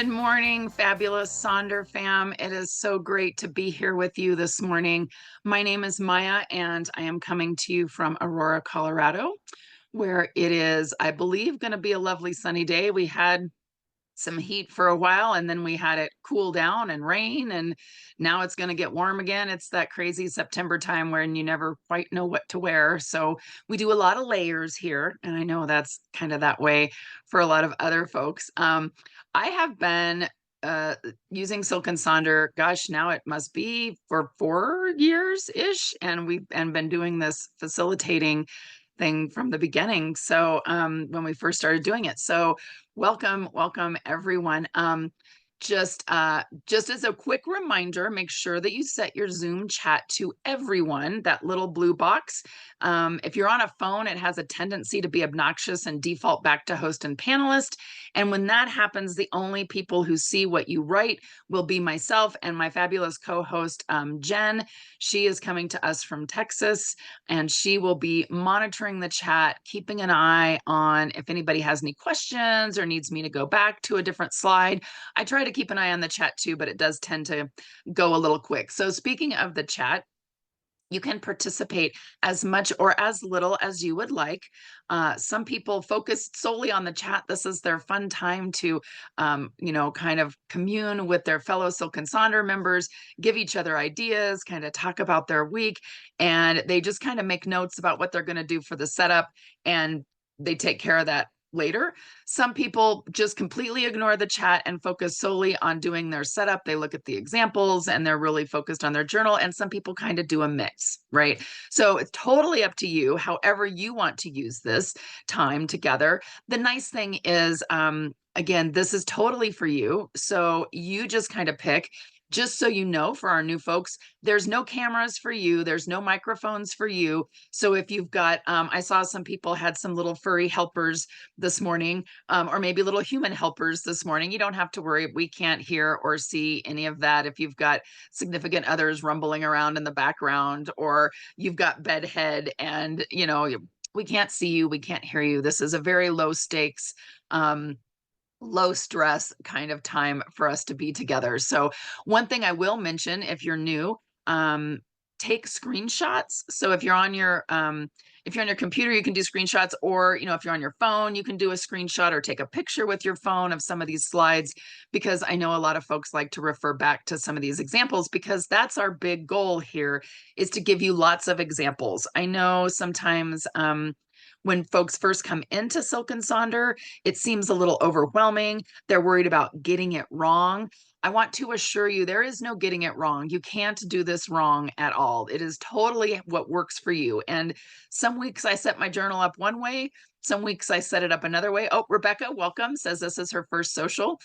Good morning, fabulous Sonder fam. It is so great to be here with you this morning. My name is Maya, and I am coming to you from Aurora, Colorado, where it is, I believe, going to be a lovely sunny day. We had some heat for a while, and then we had it cool down and rain, and now it's going to get warm again. It's that crazy September time when you never quite know what to wear. So we do a lot of layers here, and I know that's kind of that way for a lot of other folks. I have been using Silk and Sonder, gosh, now it must be for 4 years ish, and we've been doing this facilitating thing from the beginning. So when we first started doing it. So welcome everyone. Just as a quick reminder, make sure that you set your Zoom chat to everyone, that little blue box. If you're on a phone, it has a tendency to be obnoxious and default back to host and panelist. And when that happens, the only people who see what you write will be myself and my fabulous co-host, Jen. She is coming to us from Texas, and she will be monitoring the chat, keeping an eye on if anybody has any questions or needs me to go back to a different slide. I try to keep an eye on the chat too, but it does tend to go a little quick. So speaking of the chat, you can participate as much or as little as you would like. Some people focus solely on the chat. This is their fun time to, kind of commune with their fellow Silk and Sonder members, give each other ideas, kind of talk about their week, and they just kind of make notes about what they're going to do for the setup, and they take care of that later. Some people just completely ignore the chat and focus solely on doing their setup. They look at the examples and they're really focused on their journal. And some people kind of do a mix, right? So it's totally up to you, however you want to use this time together. The nice thing is, again, this is totally for you. So you just kind of pick. Just so you know, for our new folks, there's no cameras for you. There's no microphones for you. So if you've got, I saw some people had some little furry helpers this morning, or maybe little human helpers this morning. You don't have to worry. We can't hear or see any of that. If you've got significant others rumbling around in the background, or you've got bedhead and, we can't see you, we can't hear you. This is a very low stakes, low stress kind of time for us to be together. So one thing I will mention, if you're new, take screenshots. So if you're on your computer, you can do screenshots, or if you're on your phone, you can do a screenshot or take a picture with your phone of some of these slides, because I know a lot of folks like to refer back to some of these examples, because that's our big goal here, is to give you lots of examples. I know sometimes when folks first come into Silk and Sonder, it seems a little overwhelming. They're worried about getting it wrong. I want to assure you, there is no getting it wrong. You can't do this wrong at all. It is totally what works for you. And some weeks I set my journal up one way. Some weeks I set it up another way. Oh, Rebecca, welcome, says this is her first social.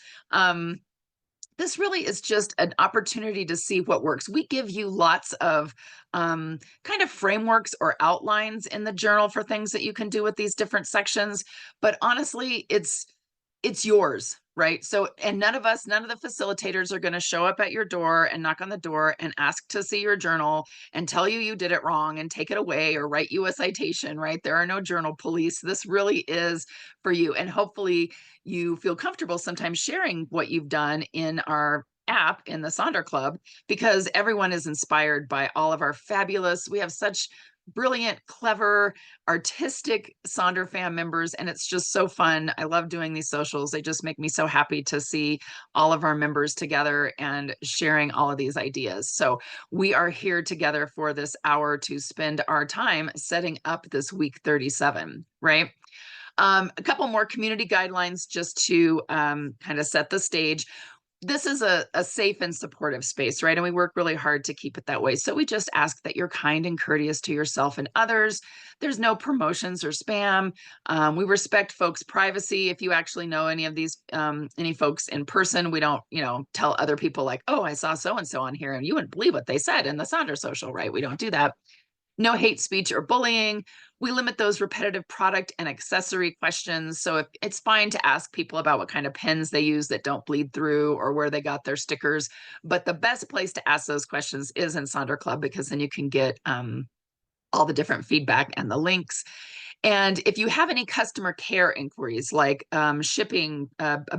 This really is just an opportunity to see what works. We give you lots of kind of frameworks or outlines in the journal for things that you can do with these different sections. But honestly, it's yours, right? So, and none of the facilitators are going to show up at your door and knock on the door and ask to see your journal and tell you you did it wrong and take it away or write you a citation, right? There are no journal police. This really is for you. And hopefully you feel comfortable sometimes sharing what you've done in our app in the Sonder Club, because everyone is inspired by all of our fabulous, we have such brilliant, clever, artistic Sonder fam members, and it's just so fun. I love doing these socials. They just make me so happy to see all of our members together and sharing all of these ideas. So we are here together for this hour to spend our time setting up this week 37, right? A couple more community guidelines just to kind of set the stage. This is a safe and supportive space, right? And we work really hard to keep it that way. So we just ask that you're kind and courteous to yourself and others. There's no promotions or spam. We respect folks' privacy. If you actually know any of these, any folks in person, we don't, tell other people like, oh, I saw so-and-so on here and you wouldn't believe what they said in the Sonder Social, right? We don't do that. No hate speech or bullying. We limit those repetitive product and accessory questions. So if it's fine to ask people about what kind of pens they use that don't bleed through or where they got their stickers. But the best place to ask those questions is in Sonder Club, because then you can get all the different feedback and the links. And if you have any customer care inquiries like shipping,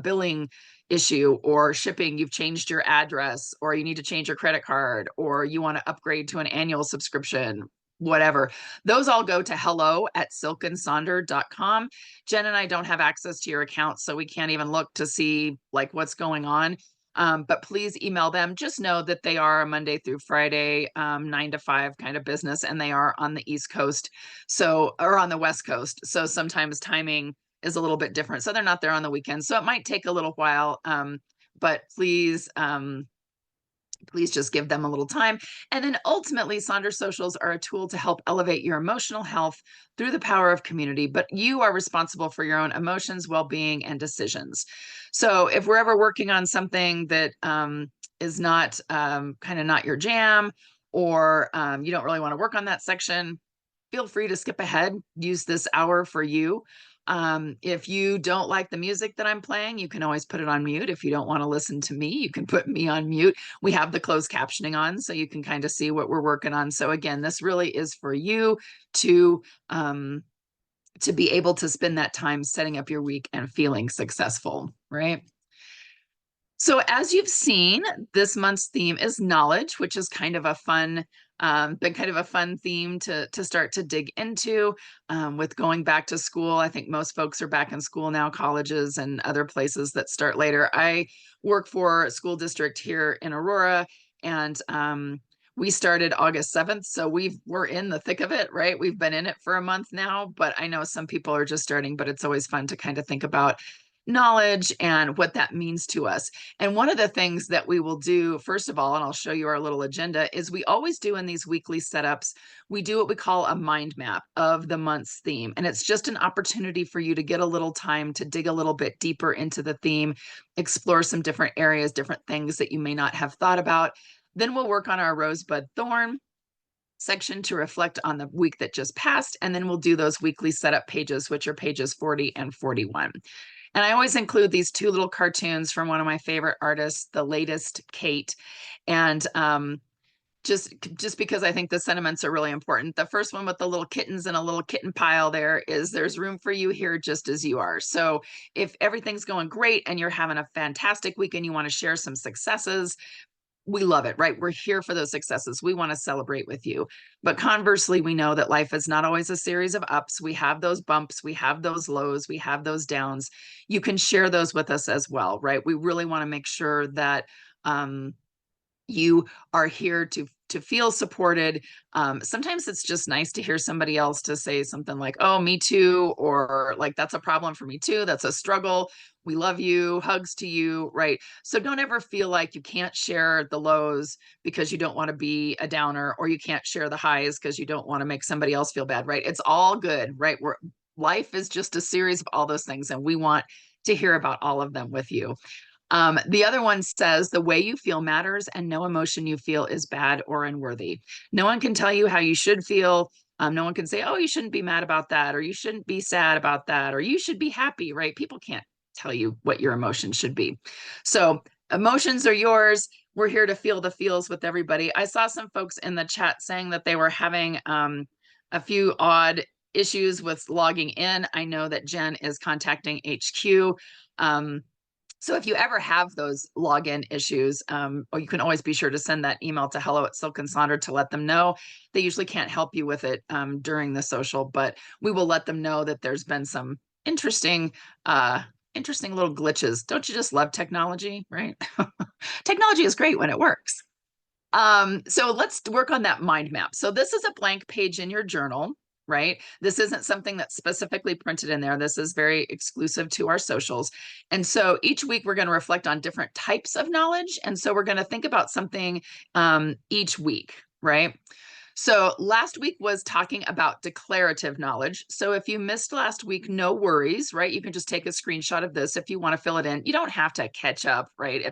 billing, issue, or shipping, you've changed your address, or you need to change your credit card, or you want to upgrade to an annual subscription, whatever. Those all go to hello@silkandsonder.com. Jen and I don't have access to your account, so we can't even look to see like what's going on. But please email them. Just know that they are a Monday through Friday, 9 to 5 kind of business, and they are on the East Coast, so, or on the West Coast. So sometimes timing is a little bit different. So they're not there on the weekends. So it might take a little while, but please just give them a little time. And then ultimately, Sonder Socials are a tool to help elevate your emotional health through the power of community, but you are responsible for your own emotions, well-being, and decisions. So if we're ever working on something that is not kind of not your jam, or you don't really want to work on that section, feel free to skip ahead, use this hour for you. If you don't like the music that I'm playing, you can always put it on mute. If you don't want to listen to me, you can put me on mute. We have the closed captioning on, so you can kind of see what we're working on. So again, this really is for you to be able to spend that time setting up your week and feeling successful, right? So as you've seen, this month's theme is knowledge, which is kind of a fun, been kind of a fun theme to start to dig into with going back to school. I think most folks are back in school now, colleges and other places that start later. I work for a school district here in Aurora, and we started August 7th. So we're in the thick of it, right? We've been in it for a month now, but I know some people are just starting, but it's always fun to kind of think about knowledge and what that means to us. And one of the things that we will do, first of all, and I'll show you our little agenda, is we always do in these weekly setups, we do what we call a mind map of the month's theme. And it's just an opportunity for you to get a little time to dig a little bit deeper into the theme, explore some different areas, different things that you may not have thought about. Then we'll work on our rosebud thorn section to reflect on the week that just passed. And then we'll do those weekly setup pages, which are pages 40 and 41. And I always include these two little cartoons from one of my favorite artists, the latest Kate. And just because I think the sentiments are really important. The first one with the little kittens and a little kitten pile there is there's room for you here just as you are. So if everything's going great and you're having a fantastic week and you want to share some successes, we love it, right? We're here for those successes. We want to celebrate with you. But conversely, we know that life is not always a series of ups. We have those bumps, we have those lows, we have those downs. You can share those with us as well, right? We really want to make sure that you are here to feel supported. Sometimes it's just nice to hear somebody else to say something like, oh, me too, or like, that's a problem for me too. That's a struggle. We love you, hugs to you, right? So don't ever feel like you can't share the lows because you don't want to be a downer, or you can't share the highs because you don't want to make somebody else feel bad, right? It's all good, right? Life is just a series of all those things, and we want to hear about all of them with you. The other one says, the way you feel matters, and no emotion you feel is bad or unworthy. No one can tell you how you should feel. No one can say, oh, you shouldn't be mad about that, or you shouldn't be sad about that, or you should be happy, right? People can't tell you what your emotions should be. So emotions are yours. We're here to feel the feels with everybody. I saw some folks in the chat saying that they were having a few odd issues with logging in. I know that Jen is contacting HQ. So if you ever have those login issues, or you can always be sure to send that email to hello@silkandsonder to let them know. They usually can't help you with it during the social, but we will let them know that there's been some interesting little glitches. Don't you just love technology, right? Technology is great when it works. So let's work on that mind map. So this is a blank page in your journal, right? This isn't something that's specifically printed in there. This is very exclusive to our socials. And so each week we're going to reflect on different types of knowledge. And so we're going to think about something each week, right? So last week was talking about declarative knowledge. So if you missed last week, no worries, right? You can just take a screenshot of this if you want to fill it in. You don't have to catch up, right?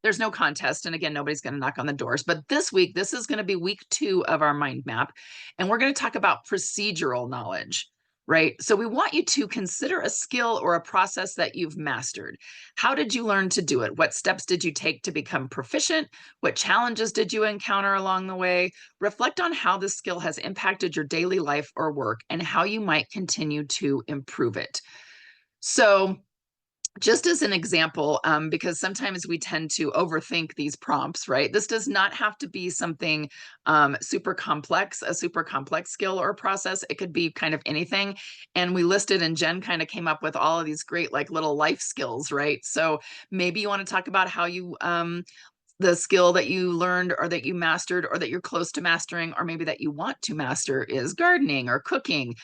There's no contest. And again, nobody's going to knock on the doors. But this week, this is going to be week 2 of our mind map. And we're going to talk about procedural knowledge, right? So we want you to consider a skill or a process that you've mastered. How did you learn to do it? What steps did you take to become proficient? What challenges did you encounter along the way? Reflect on how this skill has impacted your daily life or work and how you might continue to improve it. So just as an example, because sometimes we tend to overthink these prompts, right? This does not have to be something super complex, a super complex skill or process. It could be kind of anything. And we listed, and Jen kind of came up with all of these great, like little life skills, right? So maybe you want to talk about how you, the skill that you learned or that you mastered or that you're close to mastering, or maybe that you want to master is gardening or cooking,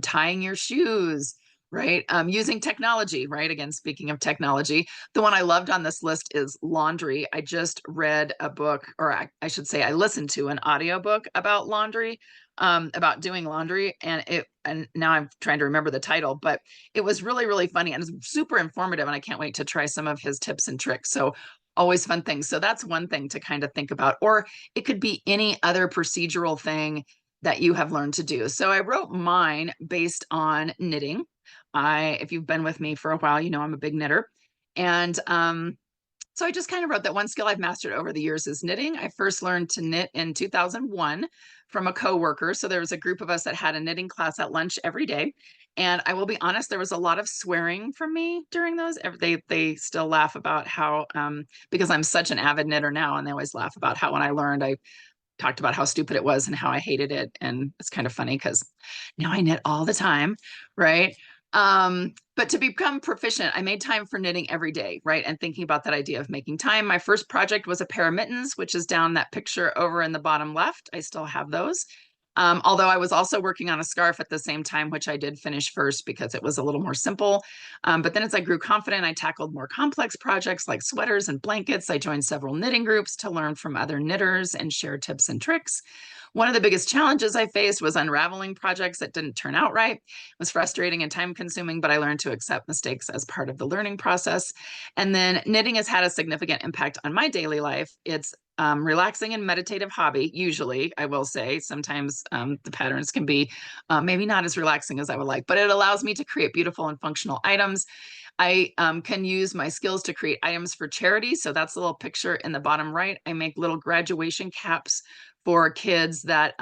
tying your shoes, right? Using technology, right? Again, speaking of technology, the one I loved on this list is laundry. I just read a book, or I should say, I listened to an audiobook about laundry, about doing laundry. And now I'm trying to remember the title, but it was really, really funny and it's super informative. And I can't wait to try some of his tips and tricks. So always fun things. So that's one thing to kind of think about. Or it could be any other procedural thing that you have learned to do. So I wrote mine based on knitting. If you've been with me for a while, you know I'm a big knitter. And so I just kind of wrote that one skill I've mastered over the years is knitting. I first learned to knit in 2001 from a coworker. So there was a group of us that had a knitting class at lunch every day. And I will be honest, there was a lot of swearing from me during those. They still laugh about how, because I'm such an avid knitter now, and they always laugh about how when I learned, I talked about how stupid it was and how I hated it. And it's kind of funny because now I knit all the time, right? But to become proficient, I made time for knitting every day, right? And thinking about that idea of making time. My first project was a pair of mittens, which is down that picture over in the bottom left. I still have those. Although I was also working on a scarf at the same time, which I did finish first because it was a little more simple. But then as I grew confident, I tackled more complex projects like sweaters and blankets. I joined several knitting groups to learn from other knitters and share tips and tricks. One of the biggest challenges I faced was unraveling projects that didn't turn out right. It was frustrating and time consuming, but I learned to accept mistakes as part of the learning process. And then knitting has had a significant impact on my daily life. It's relaxing and meditative hobby, usually, I will say. Sometimes the patterns can be maybe not as relaxing as I would like, but it allows me to create beautiful and functional items. I can use my skills to create items for charity. So that's a little picture in the bottom right. I make little graduation caps for kids that,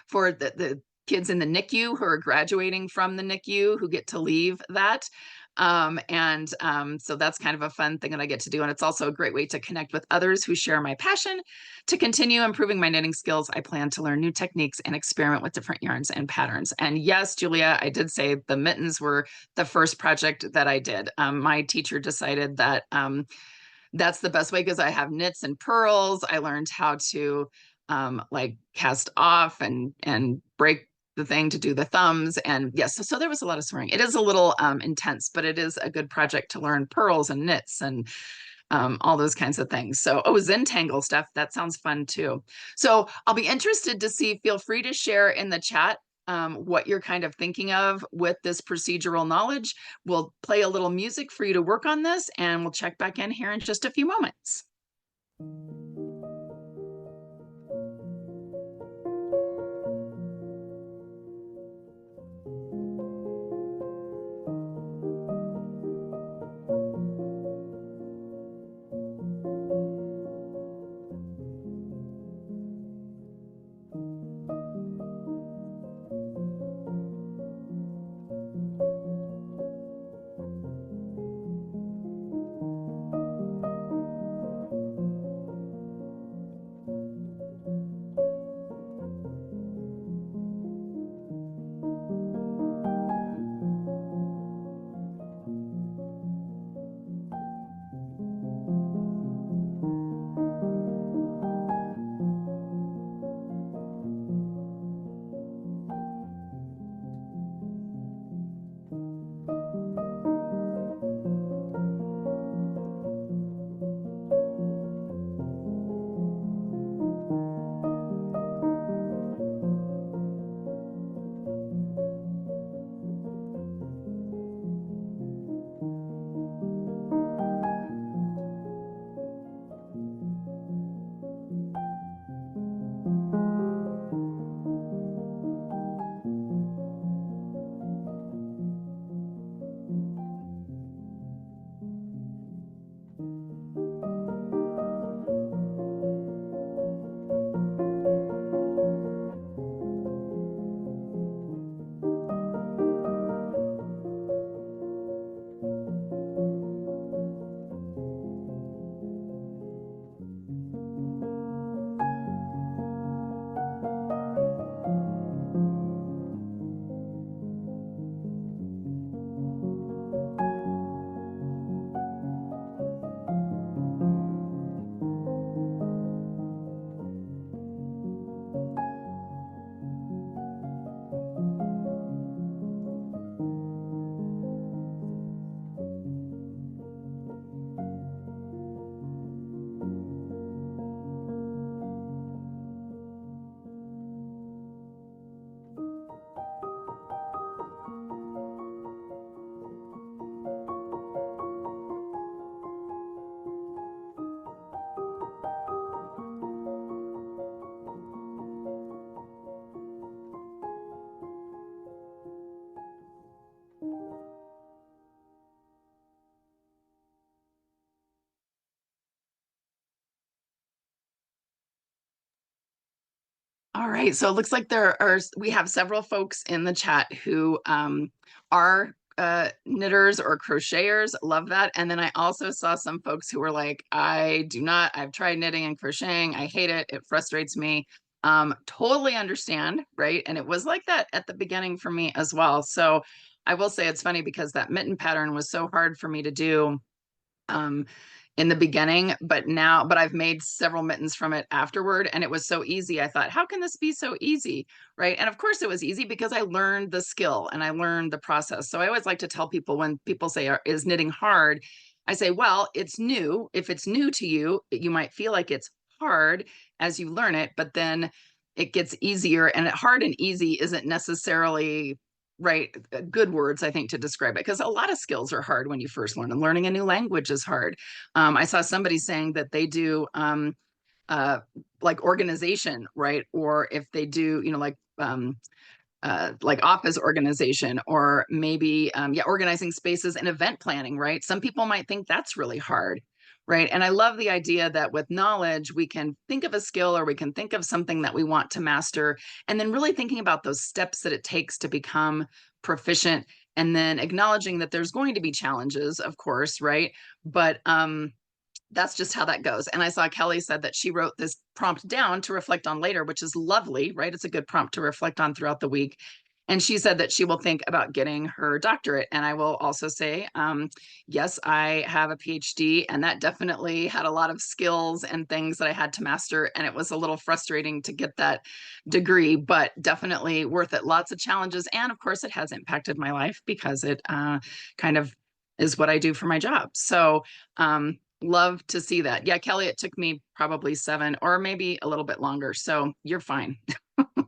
for the kids in the NICU who are graduating from the NICU who get to leave that. So that's kind of a fun thing that I get to do. And it's also a great way to connect with others who share my passion. To continue improving my knitting skills, I plan to learn new techniques and experiment with different yarns and patterns. And yes, Julia, I did say the mittens were the first project that I did. My teacher decided that that's the best way because I have knits and purls. I learned how to like cast off and break the thing to do the thumbs. And yes, so there was a lot of swearing. It is a little intense, but it is a good project to learn purls and knits and all those kinds of things. So, oh, Zentangle stuff, that sounds fun too. So I'll be interested to see, feel free to share in the chat what you're kind of thinking of with this procedural knowledge. We'll play a little music for you to work on this, and we'll check back in here in just a few moments. All right. So it looks like we have several folks in the chat who are knitters or crocheters. Love that. And then I also saw some folks who were like, I've tried knitting and crocheting. I hate it. It frustrates me. Totally understand. Right. And it was like that at the beginning for me as well. So I will say it's funny because that mitten pattern was so hard for me to do. Um, in the beginning, but I've made several mittens from it afterward. And it was so easy. I thought, how can this be so easy? Right. And of course it was easy because I learned the skill and I learned the process. So I always like to tell people when people say, is knitting hard? I say, well, it's new. If it's new to you, you might feel like it's hard as you learn it, but then it gets easier. And hard and easy isn't necessarily right good words, I think, to describe it, because a lot of skills are hard when you first learn them. Learning a new language is hard. I saw somebody saying that they do uh, like organization, right? Or if they do, like office organization, or maybe organizing spaces and event planning, right? Some people might think that's really hard, right? And I love the idea that with knowledge we can think of a skill, or we can think of something that we want to master, and then really thinking about those steps that it takes to become proficient, and then acknowledging that there's going to be challenges, of course, right? But that's just how that goes. And I saw Kelly said that she wrote this prompt down to reflect on later, which is lovely, right? It's a good prompt to reflect on throughout the week. And she said that she will think about getting her doctorate. And I will also say, yes, I have a PhD, and that definitely had a lot of skills and things that I had to master. And it was a little frustrating to get that degree, but definitely worth it. Lots of challenges. And of course, it has impacted my life because it kind of is what I do for my job. So, love to see that. Yeah, Kelly, it took me probably 7 or maybe a little bit longer. So you're fine.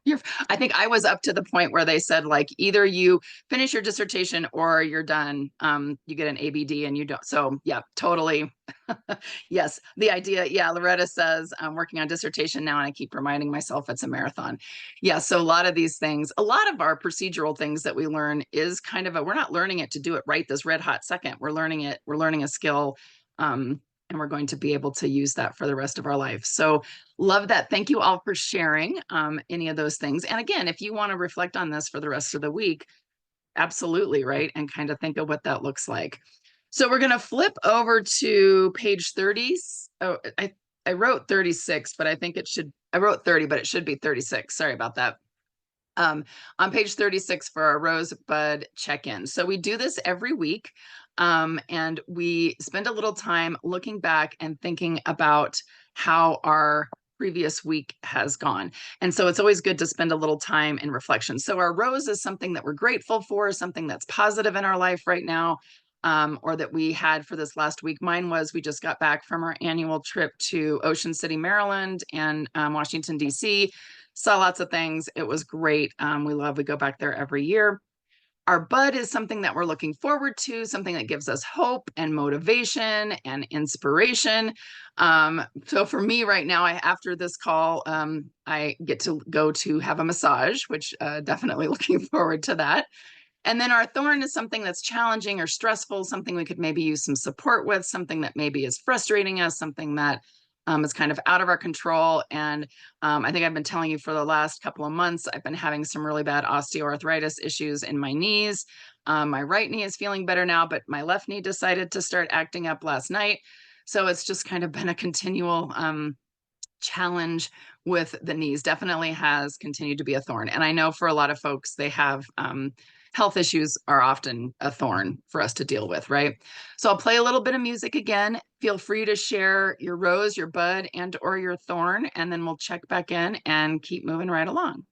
You're, I think I was up to the point where they said, like, either you finish your dissertation or you're done. You get an ABD and you don't. So yeah, totally. Yes, the idea. Yeah, Loretta says I'm working on dissertation now, and I keep reminding myself it's a marathon. Yeah, so a lot of these things, a lot of our procedural things that we learn is kind of we're not learning it to do it right this red hot second. We're learning it. We're learning a skill. And we're going to be able to use that for the rest of our life. So love that. Thank you all for sharing any of those things. And again, if you want to reflect on this for the rest of the week, absolutely, right? And kind of think of what that looks like. So we're going to flip over to page 30. Oh, I wrote 36, but I think I wrote 30, but it should be 36. Sorry about that. On page 36 for our Rosebud check-in. So we do this every week, and we spend a little time looking back and thinking about how our previous week has gone. And so it's always good to spend a little time in reflection. So our rose is something that we're grateful for, something that's positive in our life right now, or that we had for this last week. Mine was we just got back from our annual trip to Ocean City, Maryland, and Washington, D.C., saw lots of things. It was great. We go back there every year. Our bud is something that we're looking forward to, something that gives us hope and motivation and inspiration. So for me right now, after this call, I get to go to have a massage, which definitely looking forward to that. And then our thorn is something that's challenging or stressful, something we could maybe use some support with, something that maybe is frustrating us, something that is kind of out of our control. And I think I've been telling you for the last couple of months, I've been having some really bad osteoarthritis issues in my knees. My right knee is feeling better now, but my left knee decided to start acting up last night. So it's just kind of been a continual challenge with the knees. Definitely has continued to be a thorn. And I know for a lot of folks, they have health issues are often a thorn for us to deal with, right? So I'll play a little bit of music again. Feel free to share your rose, your bud, and or your thorn, and then we'll check back in and keep moving right along.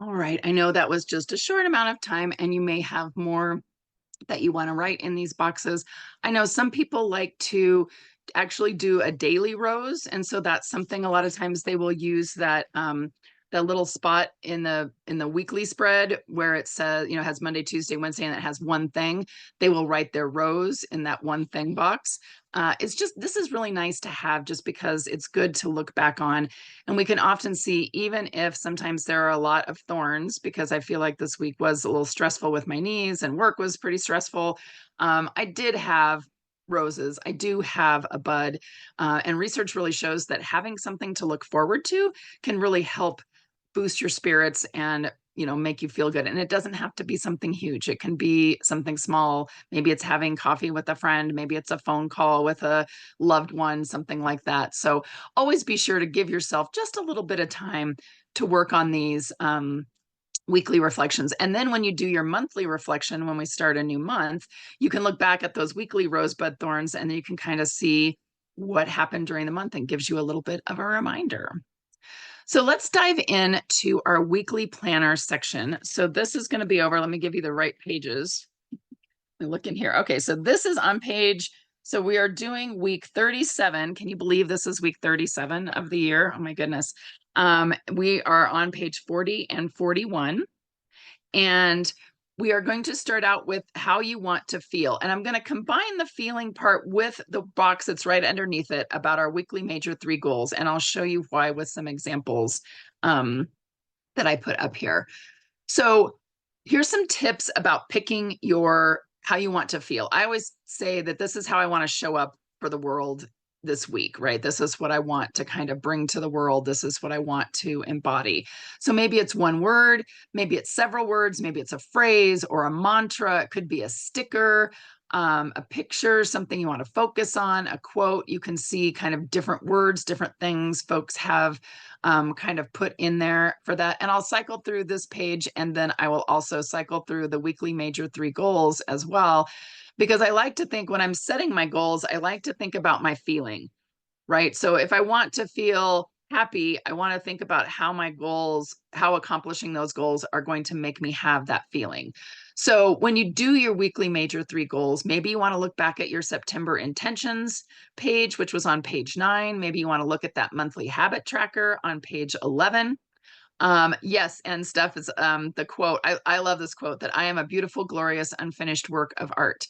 All right. I know that was just a short amount of time, and you may have more that you want to write in these boxes. I know some people like to actually do a daily rose, and so that's something a lot of times they will use that little spot in the weekly spread where it says, has Monday, Tuesday, Wednesday, and it has one thing. They will write their rose in that one thing box. This is really nice to have just because it's good to look back on. And we can often see, even if sometimes there are a lot of thorns, because I feel like this week was a little stressful with my knees and work was pretty stressful. I did have roses. I do have a bud. And research really shows that having something to look forward to can really help boost your spirits and make you feel good. And it doesn't have to be something huge. It can be something small. Maybe it's having coffee with a friend, maybe it's a phone call with a loved one, something like that. So always be sure to give yourself just a little bit of time to work on these weekly reflections. And then when you do your monthly reflection, when we start a new month, you can look back at those weekly rosebud thorns, and then you can kind of see what happened during the month and gives you a little bit of a reminder. So let's dive into our weekly planner section. So this is going to be over. Let me give you the right pages. Look in here. Okay, so this is on page. So we are doing week 37. Can you believe this is week 37 of the year? Oh my goodness. We are on page 40 and 41. And we are going to start out with how you want to feel. And I'm going to combine the feeling part with the box that's right underneath it about our weekly major 3 goals. And I'll show you why with some examples that I put up here. So here's some tips about picking how you want to feel. I always say that this is how I want to show up for the world this week, right? This is what I want to kind of bring to the world. This is what I want to embody. So maybe it's one word, maybe it's several words, maybe it's a phrase or a mantra. It could be a sticker, a picture, something you want to focus on, a quote. You can see kind of different words, different things folks have kind of put in there for that. And I'll cycle through this page, and then I will also cycle through the weekly major 3 goals as well, because I like to think when I'm setting my goals, I like to think about my feeling, right? So if I want to feel happy, I want to think about how accomplishing those goals are going to make me have that feeling. So when you do your weekly major 3 goals, maybe you want to look back at your September intentions page, which was on page 9. Maybe you want to look at that monthly habit tracker on page 11. Yes, and Steph is the quote. I love this quote, that I am a beautiful, glorious, unfinished work of art.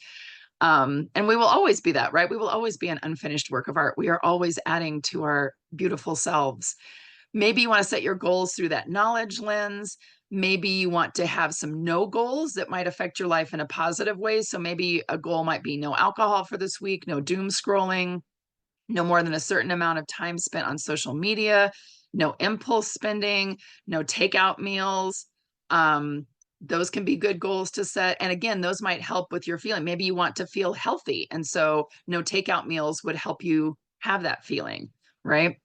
And we will always be that, right? We will always be an unfinished work of art. We are always adding to our beautiful selves. Maybe you want to set your goals through that knowledge lens. Maybe you want to have some no goals that might affect your life in a positive way. So maybe a goal might be no alcohol for this week, no doom scrolling, no more than a certain amount of time spent on social media, no impulse spending, no takeout meals. Those can be good goals to set. And again, those might help with your feeling. Maybe you want to feel healthy. And so no takeout meals would help you have that feeling, right?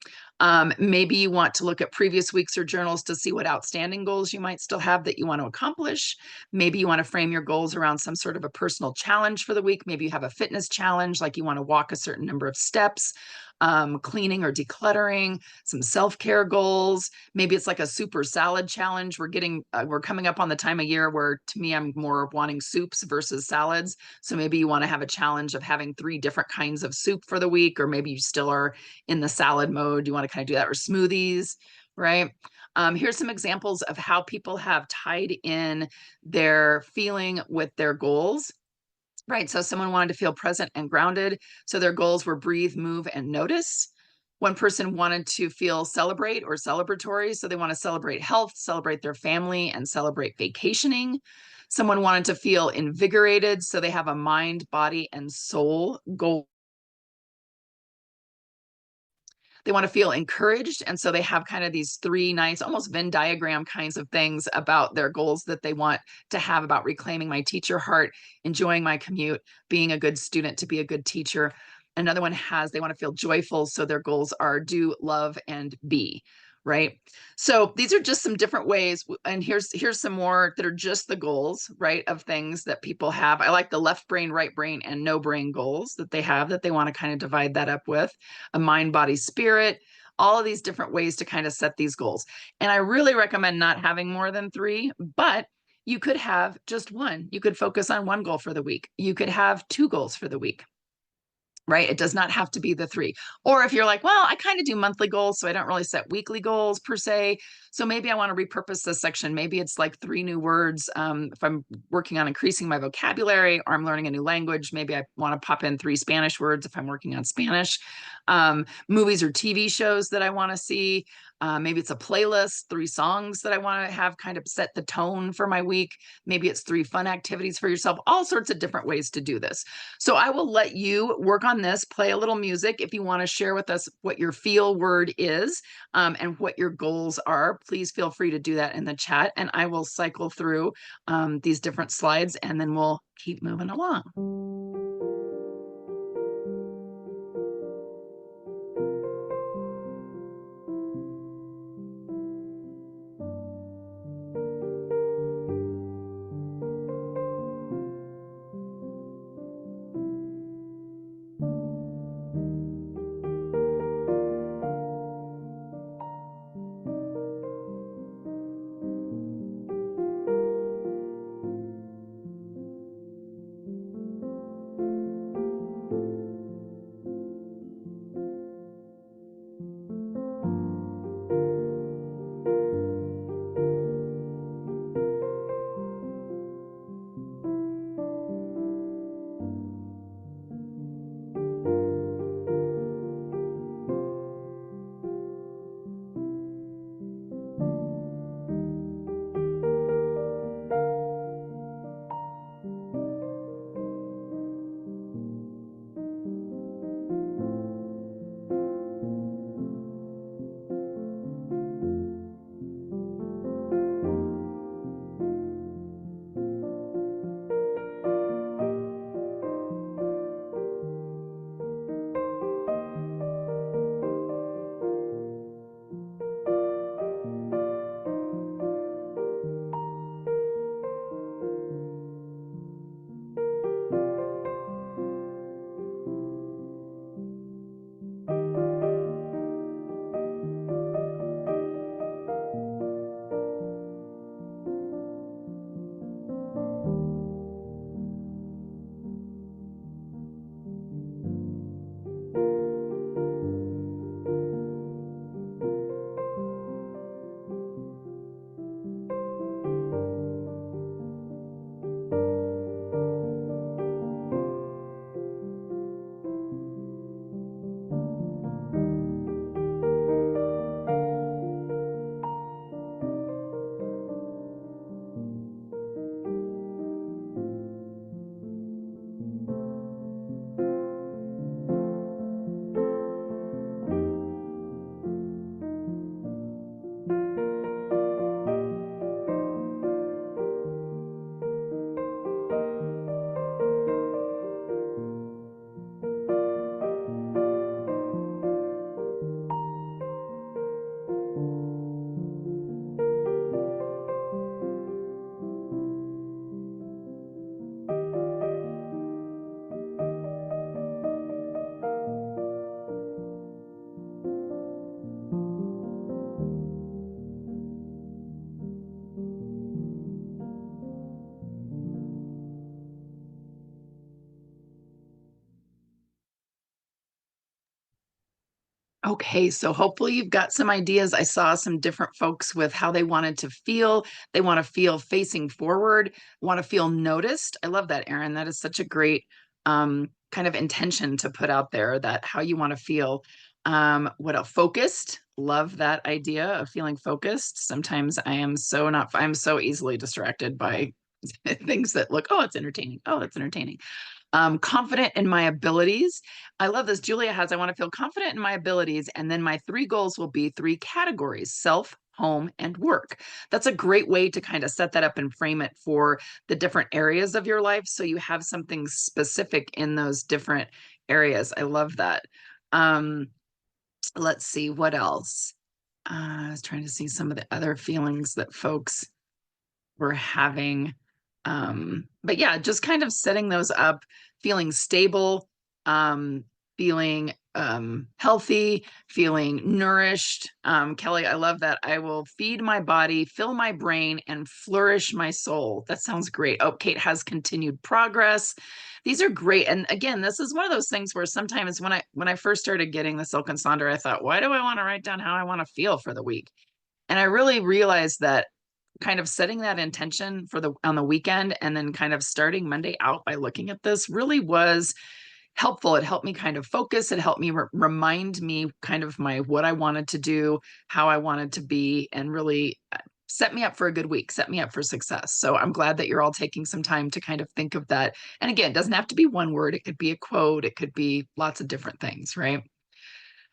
Maybe you want to look at previous weeks or journals to see what outstanding goals you might still have that you want to accomplish. Maybe you want to frame your goals around some sort of a personal challenge for the week. Maybe you have a fitness challenge, like you want to walk a certain number of steps, cleaning or decluttering, some self-care goals. Maybe it's like a super salad challenge. We're coming up on the time of year where, to me, I'm more wanting soups versus salads. So maybe you want to have a challenge of having 3 different kinds of soup for the week, or maybe you still are in the salad mode. You want to kind of do that, or smoothies, right? Here's some examples of how people have tied in their feeling with their goals. Right. So someone wanted to feel present and grounded. So their goals were breathe, move, and notice. One person wanted to feel celebrate or celebratory. So they want to celebrate health, celebrate their family, and celebrate vacationing. Someone wanted to feel invigorated. So they have a mind, body, and soul goal. They want to feel encouraged. And so they have kind of these 3 nice, almost Venn diagram kinds of things about their goals that they want to have about reclaiming my teacher heart, enjoying my commute, being a good student to be a good teacher. Another one they want to feel joyful. So their goals are do, love, and be, right? So these are just some different ways. And here's some more that are just the goals, right, of things that people have. I like the left brain, right brain, and no brain goals that they have, that they want to kind of divide that up with. A mind, body, spirit, all of these different ways to kind of set these goals. And I really recommend not having more than 3, but you could have just one. You could focus on one goal for the week. You could have 2 goals for the week, right? It does not have to be the 3. Or if you're like, well, I kind of do monthly goals, so I don't really set weekly goals per se. So maybe I want to repurpose this section. Maybe it's like 3 new words. If I'm working on increasing my vocabulary or I'm learning a new language, maybe I want to pop in 3 Spanish words if I'm working on Spanish. Movies or TV shows that I want to see. Maybe it's a playlist, 3 songs that I want to have kind of set the tone for my week. Maybe it's 3 fun activities for yourself, all sorts of different ways to do this. So I will let you work on this, play a little music. If you want to share with us what your feel word is and what your goals are, please feel free to do that in the chat. And I will cycle through these different slides and then we'll keep moving along. Okay, so hopefully you've got some ideas. I saw some different folks with how they wanted to feel. They want to feel facing forward, want to feel noticed. I love that, Erin. That is such a great kind of intention to put out there, that how you want to feel. What else? Focused. Love that idea of feeling focused. Sometimes I am so not, I'm so easily distracted by things that look, oh, it's entertaining. Oh, it's entertaining. Confident in my abilities. I love this. Julia has, I want to feel confident in my abilities. And then my 3 goals will be 3 categories: self, home, and work. That's a great way to kind of set that up and frame it for the different areas of your life. So you have something specific in those different areas. I love that. Let's see what else. I was trying to see some of the other feelings that folks were having. But yeah, just kind of setting those up, feeling stable, feeling healthy, feeling nourished. Kelly, I love that. I will feed my body, fill my brain, and flourish my soul. That sounds great. Oh, Kate has continued progress. These are great. And again, this is one of those things where sometimes when I first started getting the Silk and Sonder, I thought, why do I want to write down how I want to feel for the week? And I really realized that kind of setting that intention for the on the weekend and then kind of starting Monday out by looking at this really was helpful. It helped me kind of focus. It helped me remind me kind of my what I wanted to do, how I wanted to be, and really set me up for a good week, set me up for success. So I'm glad that you're all taking some time to kind of think of that. And again, it doesn't have to be one word. It could be a quote. It could be lots of different things, right?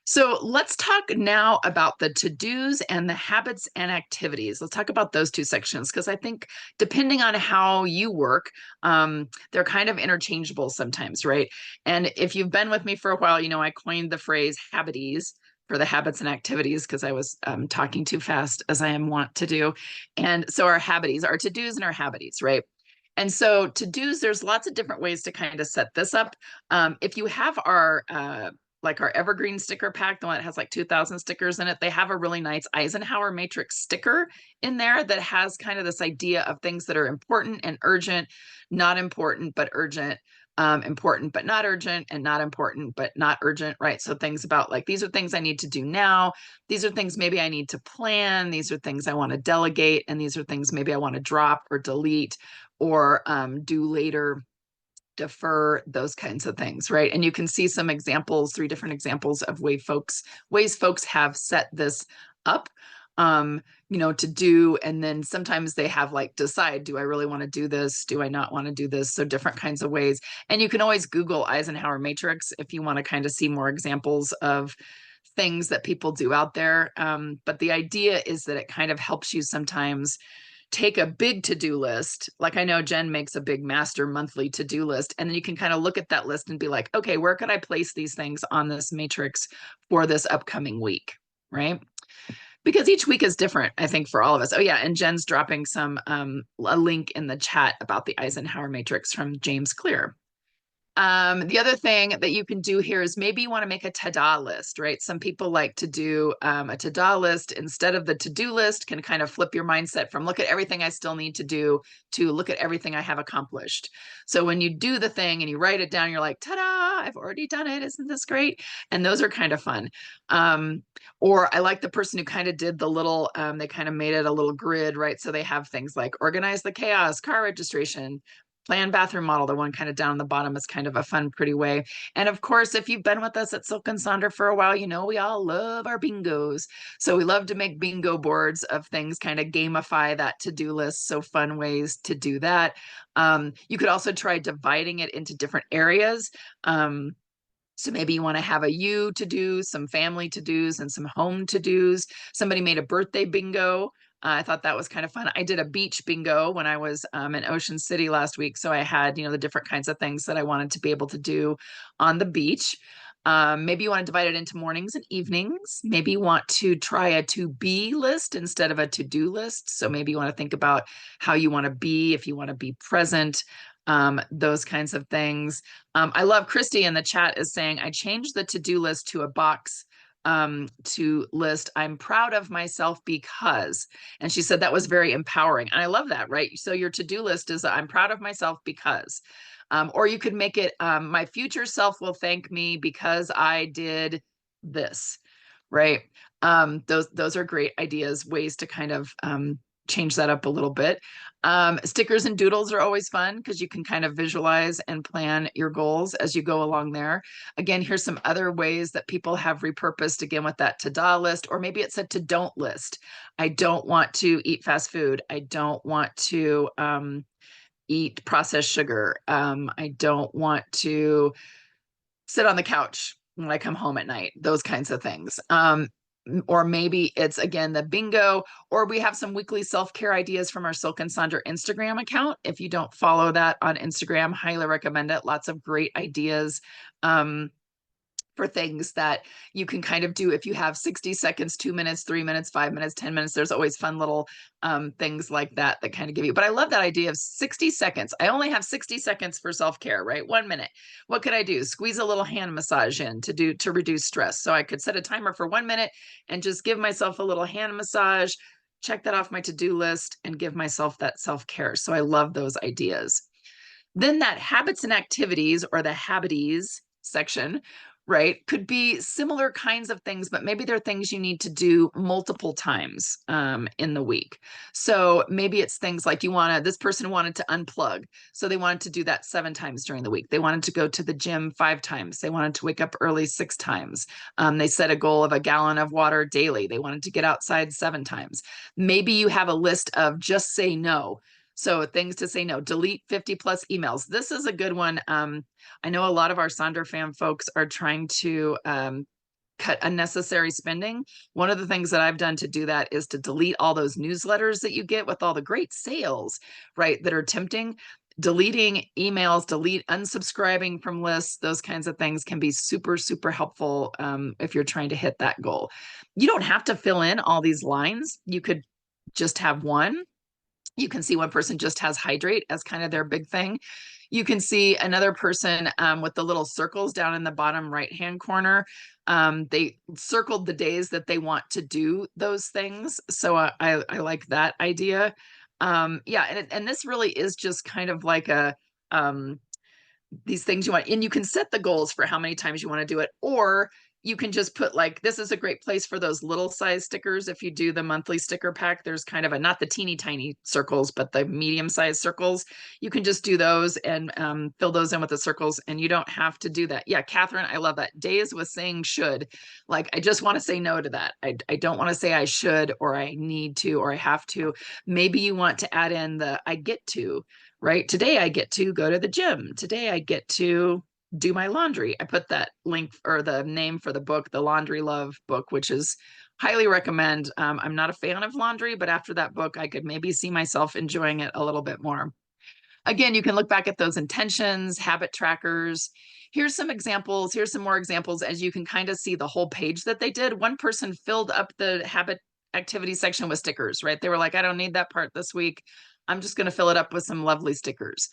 So let's talk now about the to-dos and the habits and activities. Let's talk about those two sections because I think depending on how you work, they're kind of interchangeable sometimes, right? And if you've been with me for a while, you know I coined the phrase habities for the habits and activities because I was talking too fast as I am wont to do. And so our habities, our to-dos and our habities, right? And so to-dos, there's lots of different ways to kind of set this up. If you have our like our evergreen sticker pack, the one that has like 2,000 stickers in it, they have a really nice Eisenhower matrix sticker in there that has kind of this idea of things that are important and urgent, not important but urgent, important but not urgent, and not important but not urgent, right? So things about like, these are things I need to do now. These are things maybe I need to plan. These are things I want to delegate. And these are things maybe I want to drop or delete or do later, defer, those kinds of things, right? And you can see some examples, 3 different examples of ways folks have set this up, to do. And then sometimes they have like decide, do I really want to do this? Do I not want to do this? So different kinds of ways. And you can always Google Eisenhower matrix if you want to kind of see more examples of things that people do out there. But the idea is that it kind of helps you sometimes take a big to-do list. Like I know Jen makes a big master monthly to-do list, and then you can kind of look at that list and be like, okay, where could I place these things on this matrix for this upcoming week, right? Because each week is different, I think, for all of us. Oh yeah, and Jen's dropping a link in the chat about the Eisenhower matrix from James Clear. The other thing that you can do here is maybe you want to make a ta-da list, right? Some people like to do a ta-da list instead of the to-do list, can kind of flip your mindset from look at everything I still need to do to look at everything I have accomplished. So when you do the thing and you write it down, you're like, ta-da, I've already done it. Isn't this great? And those are kind of fun. Or I like the person who kind of did the little, they kind of made it a little grid, right? So they have things like organize the chaos, car registration, plan bathroom model. The one kind of down the bottom is kind of a fun, pretty way. And of course, if you've been with us at Silk and Sonder for a while, you know we all love our bingos. So we love to make bingo boards of things, kind of gamify that to-do list. So fun ways to do that. You could also try dividing it into different areas. So maybe you want to have a you to do, some family to dos, and some home to dos. Somebody made a birthday bingo. I thought that was kind of fun. I did a beach bingo when I was in Ocean City last week. So I had, the different kinds of things that I wanted to be able to do on the beach. Maybe you want to divide it into mornings and evenings. Maybe you want to try a to-be list instead of a to-do list. So maybe you want to think about how you want to be, if you want to be present, those kinds of things. I love Christy in the chat is saying, I changed the to-do list to a box to list, I'm proud of myself because, and she said that was very empowering. And I love that, right? So your to-do list is, I'm proud of myself because, or you could make it, my future self will thank me because I did this, right? Those are great ideas, ways to kind of change that up a little bit. Stickers and doodles are always fun because you can kind of visualize and plan your goals as you go along there. Again, here's some other ways that people have repurposed, again, with that to-do list, or maybe it's a to-don't list. I don't want to eat fast food. I don't want to eat processed sugar. I don't want to sit on the couch when I come home at night, those kinds of things. Or maybe it's, again, the bingo, or we have some weekly self-care ideas from our Silk and Sonder Instagram account. If you don't follow that on Instagram, highly recommend it. Lots of great ideas for things that you can kind of do if you have 60 seconds, 2 minutes, 3 minutes, 5 minutes, 10 minutes. There's always fun little things like that that kind of give you. But I love that idea of 60 seconds. I only have 60 seconds for self-care, right? 1 minute. What could I do? Squeeze a little hand massage in to reduce stress. So I could set a timer for 1 minute and just give myself a little hand massage, check that off my to-do list, and give myself that self-care. So I love those ideas. Then that habits and activities, or the habities section, right, could be similar kinds of things, but maybe they're things you need to do multiple times in the week. So maybe it's things like this person wanted to unplug. So they wanted to do that 7 times during the week. They wanted to go to the gym 5 times. They wanted to wake up early 6 times. They set a goal of a gallon of water daily. They wanted to get outside 7 times. Maybe you have a list of just say no. So things to say no, delete 50 plus emails. This is a good one. I know a lot of our Sonder fam folks are trying to cut unnecessary spending. One of the things that I've done to do that is to delete all those newsletters that you get with all the great sales, right, that are tempting. Deleting emails, unsubscribing from lists, those kinds of things can be super, super helpful if you're trying to hit that goal. You don't have to fill in all these lines. You could just have one. You can see one person just has hydrate as kind of their big thing. You can see another person with the little circles down in the bottom right-hand corner. They circled the days that they want to do those things. So I like that idea. Yeah, and this really is just kind of like these things you want, and you can set the goals for how many times you want to do it, or you can just put like, this is a great place for those little size stickers. If you do the monthly sticker pack, there's kind of not the teeny tiny circles, but the medium sized circles. You can just do those and fill those in with the circles, and you don't have to do that. Yeah, Catherine, I love that. Days with saying should. Like, I just want to say no to that. I don't want to say I should, or I need to, or I have to. Maybe you want to add in the I get to, right? Today I get to go to the gym. Today I get to do my laundry. I put that link or the name for the book, the Laundry Love book, which is highly recommend. I'm not a fan of laundry, but after that book, I could maybe see myself enjoying it a little bit more. Again, you can look back at those intentions, habit trackers. Here's some examples. Here's some more examples as you can kind of see the whole page that they did. One person filled up the habit activity section with stickers, right? They were like, I don't need that part this week. I'm just going to fill it up with some lovely stickers.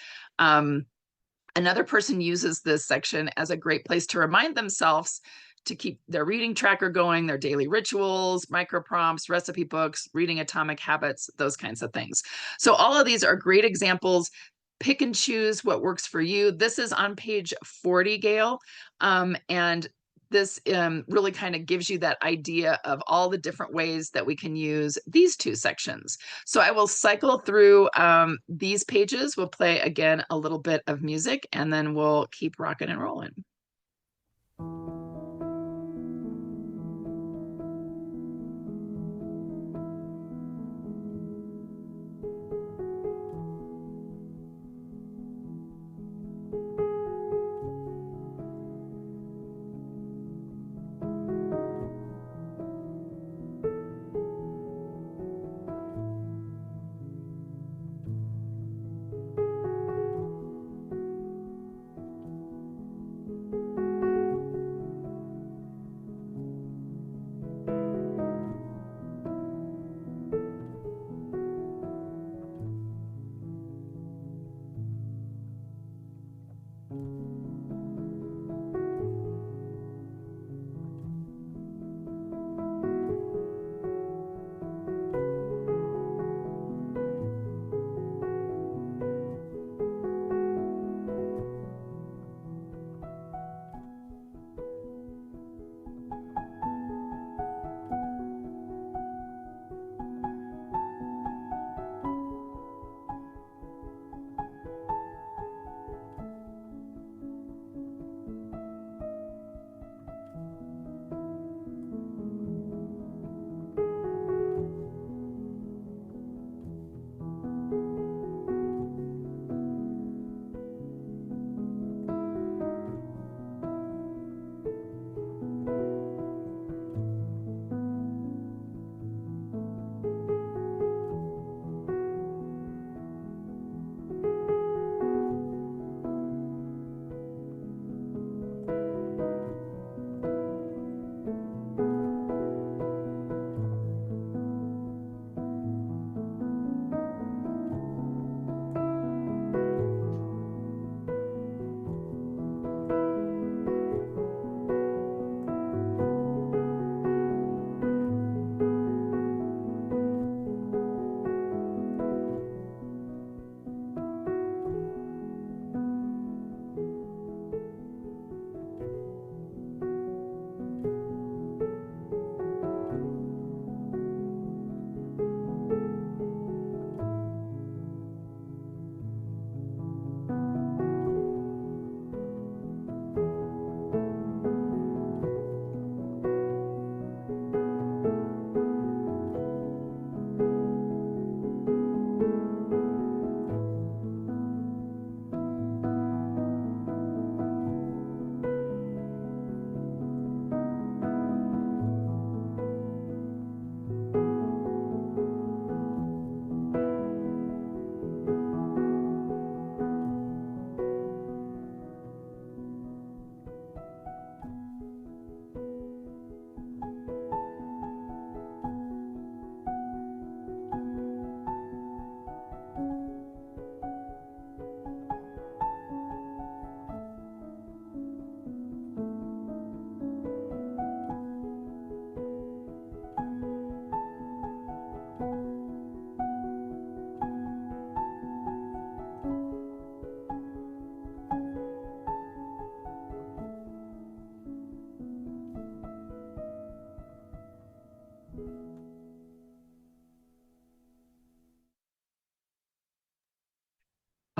Another person uses this section as a great place to remind themselves to keep their reading tracker going, their daily rituals, micro prompts, recipe books, reading Atomic Habits, those kinds of things. So all of these are great examples. Pick and choose what works for you. This is on page 40, Gail. And this really kind of gives you that idea of all the different ways that we can use these 2 sections. So I will cycle through these pages. We'll play again a little bit of music, and then we'll keep rocking and rolling.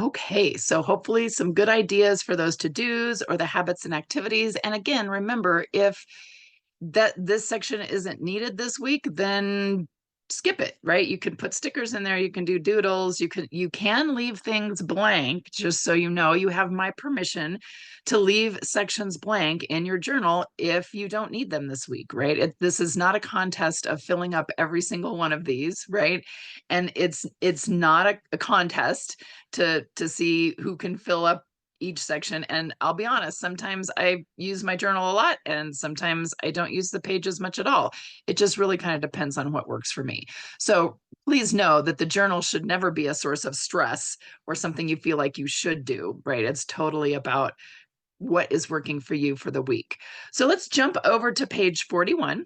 Okay, so hopefully some good ideas for those to-dos or the habits and activities. And again, remember, if that this section isn't needed this week, then skip it, right? You can put stickers in there, you can do doodles, you can leave things blank, just so you know you have my permission to leave sections blank in your journal if you don't need them this week, right? This is not a contest of filling up every single one of these, right? And it's not a contest to see who can fill up each section. And I'll be honest, sometimes I use my journal a lot and sometimes I don't use the pages much at all. It just really kind of depends on what works for me. So please know that the journal should never be a source of stress or something you feel like you should do, right? It's totally about what is working for you for the week. So let's jump over to page 41.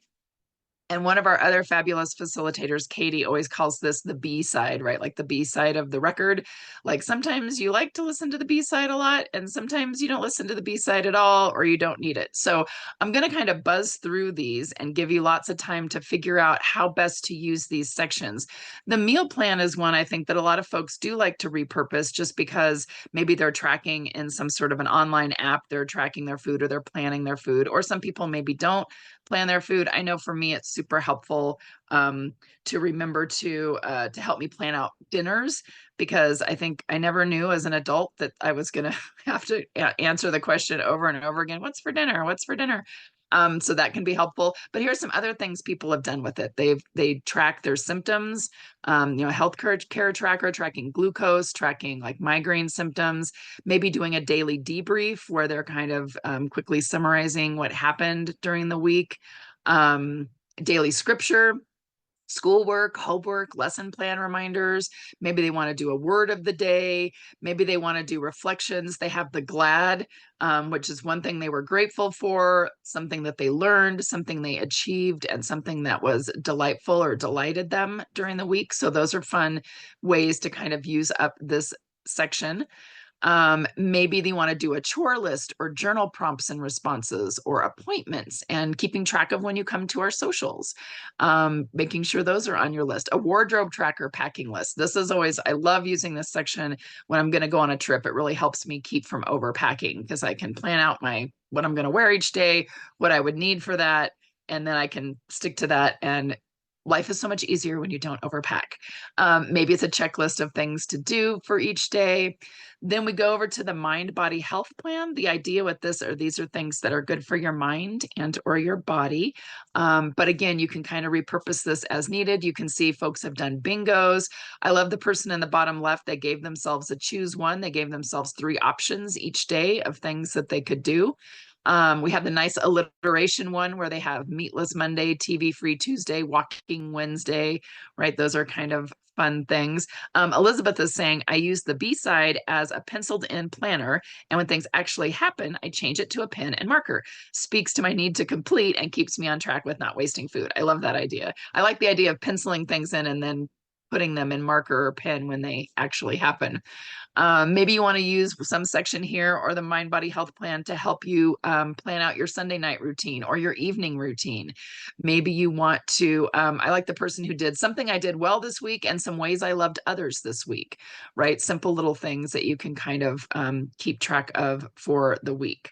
And one of our other fabulous facilitators, Katie, always calls this the B side, right? Like the B side of the record. Like sometimes you like to listen to the B side a lot, and sometimes you don't listen to the B side at all, or you don't need it. So I'm going to kind of buzz through these and give you lots of time to figure out how best to use these sections. The meal plan is one I think that a lot of folks do like to repurpose just because maybe they're tracking in some sort of an online app, they're tracking their food or they're planning their food, or some people maybe don't plan their food. I know for me, it's super helpful to remember to help me plan out dinners, because I think I never knew as an adult that I was going to have to answer the question over and over again, what's for dinner? What's for dinner? So that can be helpful. But here's some other things people have done with it. They track their symptoms, health care tracker, tracking glucose, tracking like migraine symptoms, maybe doing a daily debrief where they're kind of quickly summarizing what happened during the week, daily scripture, schoolwork, homework, lesson plan reminders. Maybe they want to do a word of the day. Maybe they want to do reflections. They have the GLAD, which is one thing they were grateful for, something that they learned, something they achieved, and something that was delightful or delighted them during the week. So those are fun ways to kind of use up this section. Maybe they want to do a chore list or journal prompts and responses or appointments and keeping track of when you come to our socials, making sure those are on your list. A wardrobe tracker packing list. This is always, I love using this section when I'm going to go on a trip. It really helps me keep from overpacking because I can plan out what I'm going to wear each day, what I would need for that, and then I can stick to that. And life is so much easier when you don't overpack. Maybe it's a checklist of things to do for each day. Then we go over to the mind body health plan. The idea with this are these are things that are good for your mind and or your body. But again, you can kind of repurpose this as needed. You can see folks have done bingos. I love the person in the bottom left. They gave themselves a choose one. They gave themselves 3 options each day of things that they could do. We have the nice alliteration one where they have meatless Monday, TV free Tuesday, walking Wednesday, right? Those are kind of fun things. Elizabeth is saying, I use the B side as a penciled in planner. And when things actually happen, I change it to a pen and marker. Speaks to my need to complete and keeps me on track with not wasting food. I love that idea. I like the idea of penciling things in and then putting them in marker or pen when they actually happen. Maybe you want to use some section here or the mind body health plan to help you plan out your Sunday night routine or your evening routine. Maybe you want to, I like the person who did something I did well this week and some ways I loved others this week, right? Simple little things that you can kind of keep track of for the week.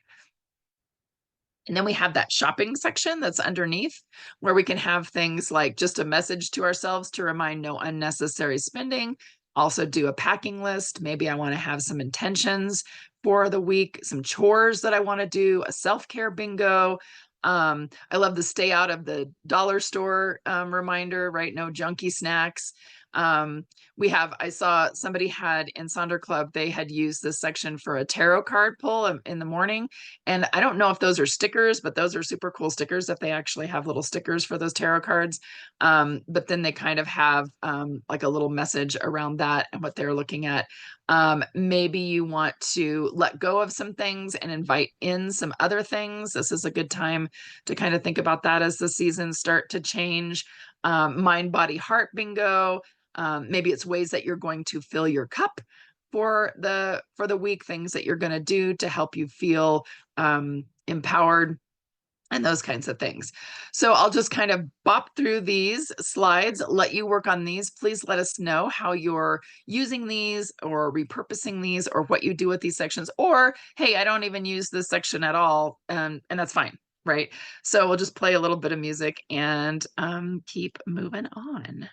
And then we have that shopping section that's underneath where we can have things like just a message to ourselves to remind no unnecessary spending. Also do a packing list. Maybe I want to have some intentions for the week, some chores that I want to do, a self-care bingo. I love the stay out of the dollar store reminder, right? No junky snacks. I saw somebody had in Sonder Club, they had used this section for a tarot card pull in the morning. And I don't know if those are stickers, but those are super cool stickers if they actually have little stickers for those tarot cards. But then they kind of have like a little message around that and what they're looking at. Maybe you want to let go of some things and invite in some other things. This is a good time to kind of think about that as the seasons start to change. Mind, body, heart bingo. Maybe it's ways that you're going to fill your cup for the week, things that you're going to do to help you feel empowered. and those kinds of things. So I'll just kind of bop through these slides, let you work on these. Please let us know how you're using these or repurposing these or what you do with these sections. Or, hey, I don't even use this section at all, and that's fine, right? So we'll just play a little bit of music and keep moving on.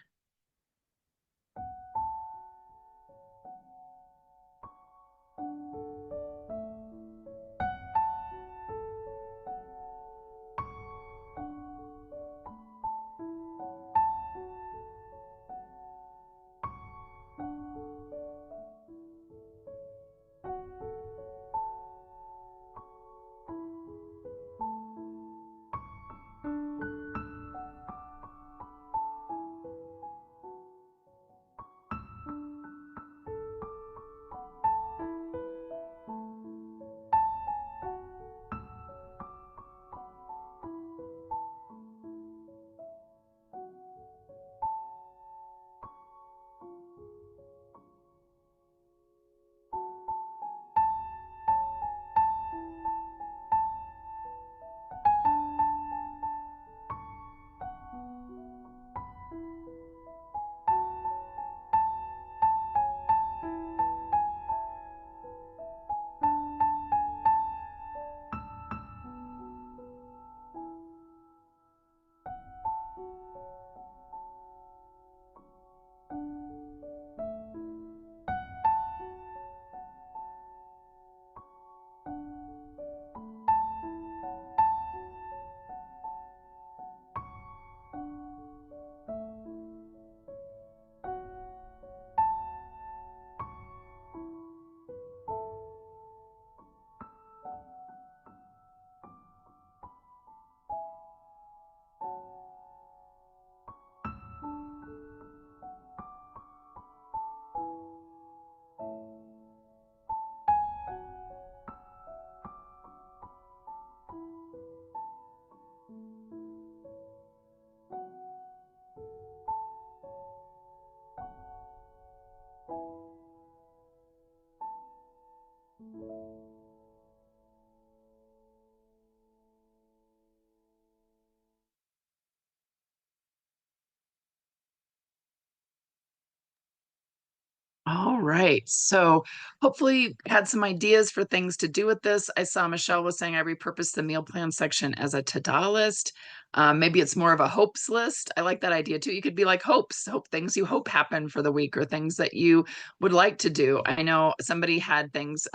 All right. So hopefully you had some ideas for things to do with this. I saw Michelle was saying I repurposed the meal plan section as a to-do list. Maybe it's more of a hopes list. I like that idea too. You could be like hopes, hope things you hope happen for the week or things that you would like to do. I know somebody had things,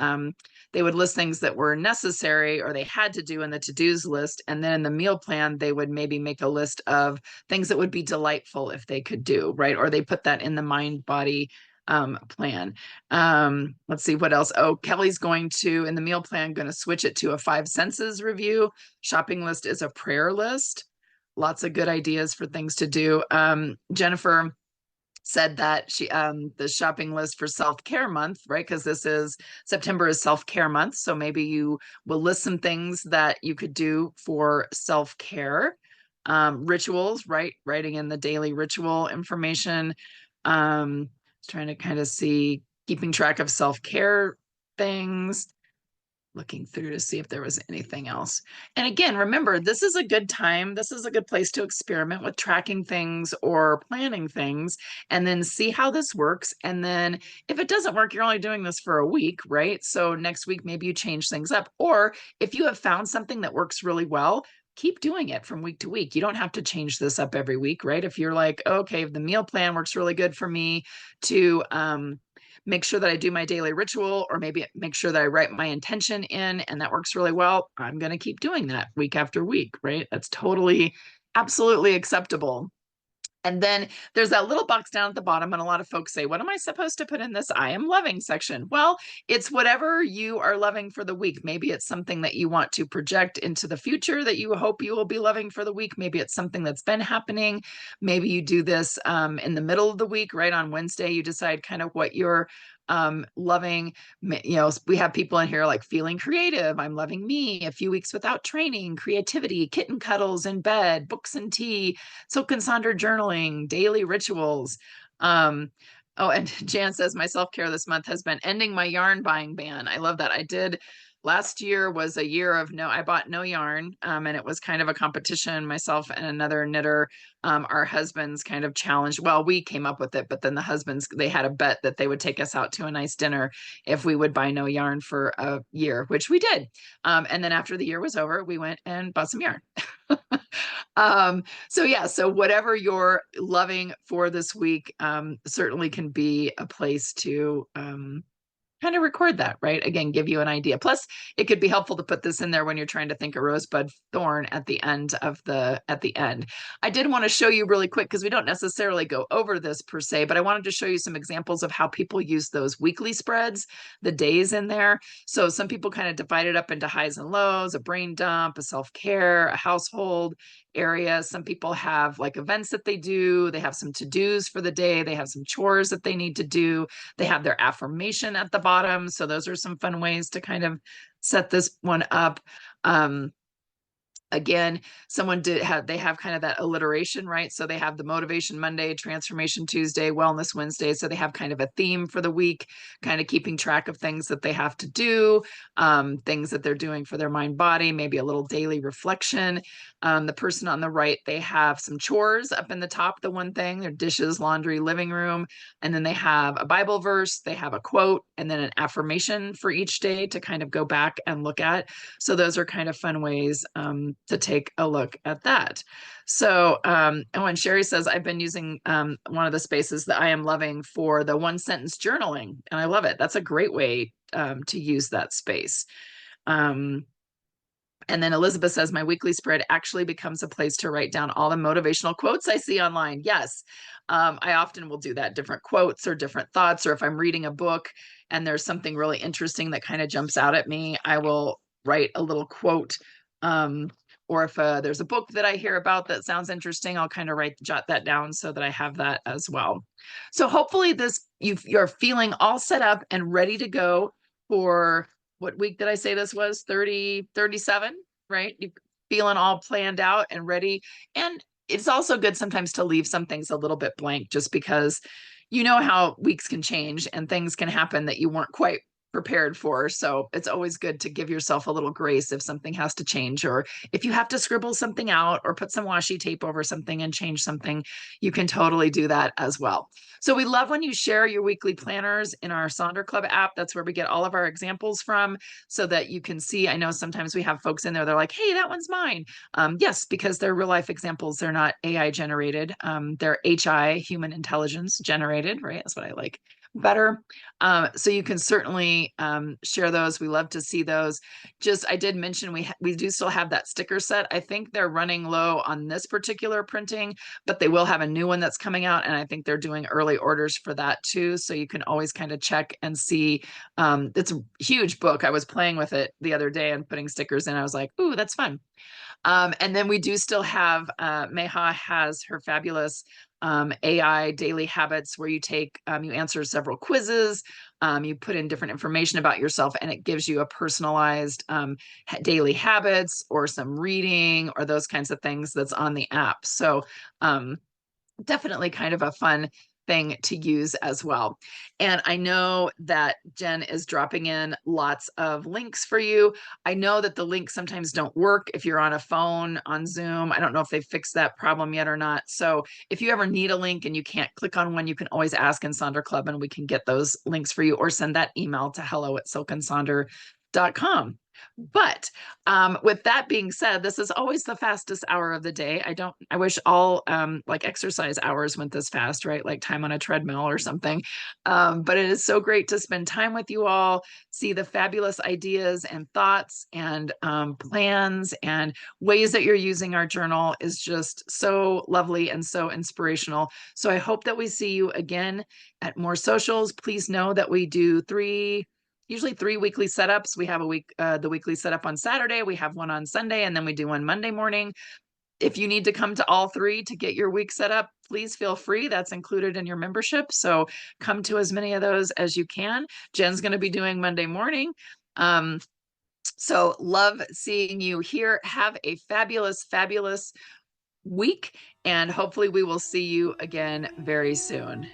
they would list things that were necessary or they had to do in the to-dos list. And then in the meal plan, they would maybe make a list of things that would be delightful if they could do, right? Or they put that in the mind, body, plan. Let's see what else. Oh, Kelly's going to, in the meal plan, going to switch it to a 5 senses review. Shopping list is a prayer list. Lots of good ideas for things to do. Jennifer said that she the shopping list for self-care month, right? Because this is September is self-care month. So maybe you will list some things that you could do for self-care. Rituals, right? Writing in the daily ritual information. Trying to kind of see keeping track of self-care things, looking through to see if there was anything else. And again, remember, this is a good time. This is a good place to experiment with tracking things or planning things and then see how this works. And then if it doesn't work, you're only doing this for a week, right? So next week, maybe you change things up. Or if you have found something that works really well, keep doing it from week to week. You don't have to change this up every week, right? If you're like, okay, the meal plan works really good for me to make sure that I do my daily ritual, or maybe make sure that I write my intention in, and that works really well, I'm going to keep doing that week after week, right? That's totally, absolutely acceptable. And then there's that little box down at the bottom, and a lot of folks say, what am I supposed to put in this I am loving section? Well, it's whatever you are loving for the week. Maybe it's something that you want to project into the future that you hope you will be loving for the week. Maybe it's something that's been happening. Maybe you do this in the middle of the week, right? On Wednesday, you decide kind of what you're loving. You know, we have people in here like feeling creative. I'm loving me. A few weeks without training, creativity, kitten cuddles in bed, books and tea, Silk and Sonder journaling, daily rituals. Oh, and Jan says my self-care this month has been ending my yarn buying ban. I love that. I did Last year was a year of I bought no yarn, and it was kind of a competition. Myself and another knitter, our husbands kind of challenged. Well, we came up with it, but then the husbands, they had a bet that they would take us out to a nice dinner if we would buy no yarn for a year, which we did. And then after the year was over, we went and bought some yarn. So yeah, so whatever you're loving for this week, certainly can be a place to kind of record that, right? Again, give you an idea. Plus, it could be helpful to put this in there when you're trying to think a rosebud thorn at the end. I did want to show you really quick, because we don't necessarily go over this per se, but I wanted to show you some examples of how people use those weekly spreads, the days in there. So some people kind of divide it up into highs and lows, a brain dump, a self-care, a household area. Some people have like events that they do. They have some to-dos for the day. They have some chores that they need to do. They have their affirmation at the bottom. So those are some fun ways to kind of set this one up. Again, they have kind of that alliteration, right? So they have the motivation Monday, transformation Tuesday, wellness Wednesday. So they have kind of a theme for the week, kind of keeping track of things that they have to do, things that they're doing for their mind body, maybe a little daily reflection. The person on the right, they have some chores up in the top, the one thing, their dishes, laundry, living room. And then they have a Bible verse, they have a quote, and then an affirmation for each day to kind of go back and look at. So those are kind of fun ways to take a look at that. So, and when Sherry says, I've been using one of the spaces that I am loving for the one sentence journaling, and I love it. That's a great way to use that space. And then Elizabeth says, my weekly spread actually becomes a place to write down all the motivational quotes I see online. Yes, I often will do that, different quotes or different thoughts, or if I'm reading a book and there's something really interesting that kind of jumps out at me, I will write a little quote. Or if there's a book that I hear about that sounds interesting, I'll kind of jot that down so that I have that as well. So hopefully you're feeling all set up and ready to go for, what week did I say this was? 37, right? You feeling all planned out and ready. And it's also good sometimes to leave some things a little bit blank, just because you know how weeks can change and things can happen that you weren't quite prepared for. So it's always good to give yourself a little grace if something has to change, or if you have to scribble something out or put some washi tape over something and change something, you can totally do that as well. So we love when you share your weekly planners in our Sonder Club app. That's where we get all of our examples from, so that you can see. I know sometimes we have folks in there, they're like, hey, that one's mine. Yes, because they're real life examples. They're not AI generated. They're HI, human intelligence generated, right? That's what I like better. So you can certainly share those. We love to see those. Just, I did mention we do still have that sticker set. I think they're running low on this particular printing, but they will have a new one that's coming out, and I think they're doing early orders for that too. So you can always kind of check and see. It's a huge book. I was playing with it the other day and putting stickers in. I was like, ooh, that's fun. And then we do still have, Meha has her fabulous AI daily habits, where you answer several quizzes, you put in different information about yourself, and it gives you a personalized daily habits or some reading or those kinds of things that's on the app. So definitely kind of a fun thing to use as well. And I know that Jen is dropping in lots of links for you. I know that the links sometimes don't work if you're on a phone on Zoom. I don't know if they've fixed that problem yet or not. So if you ever need a link and you can't click on one, you can always ask in Sonder Club and we can get those links for you, or send that email to hello@silkandsonder.com. But with that being said, this is always the fastest hour of the day. I wish all like exercise hours went this fast, right? Like time on a treadmill or something. But it is so great to spend time with you all, see the fabulous ideas and thoughts and plans and ways that you're using our journal is just so lovely and so inspirational. So I hope that we see you again at more socials. Please know that we do usually three weekly setups. We have the weekly setup on Saturday, we have one on Sunday, and then we do one Monday morning. If you need to come to all three to get your week set up, please feel free. That's included in your membership. So come to as many of those as you can. Jen's going to be doing Monday morning. So love seeing you here. Have a fabulous, fabulous week, and hopefully we will see you again very soon.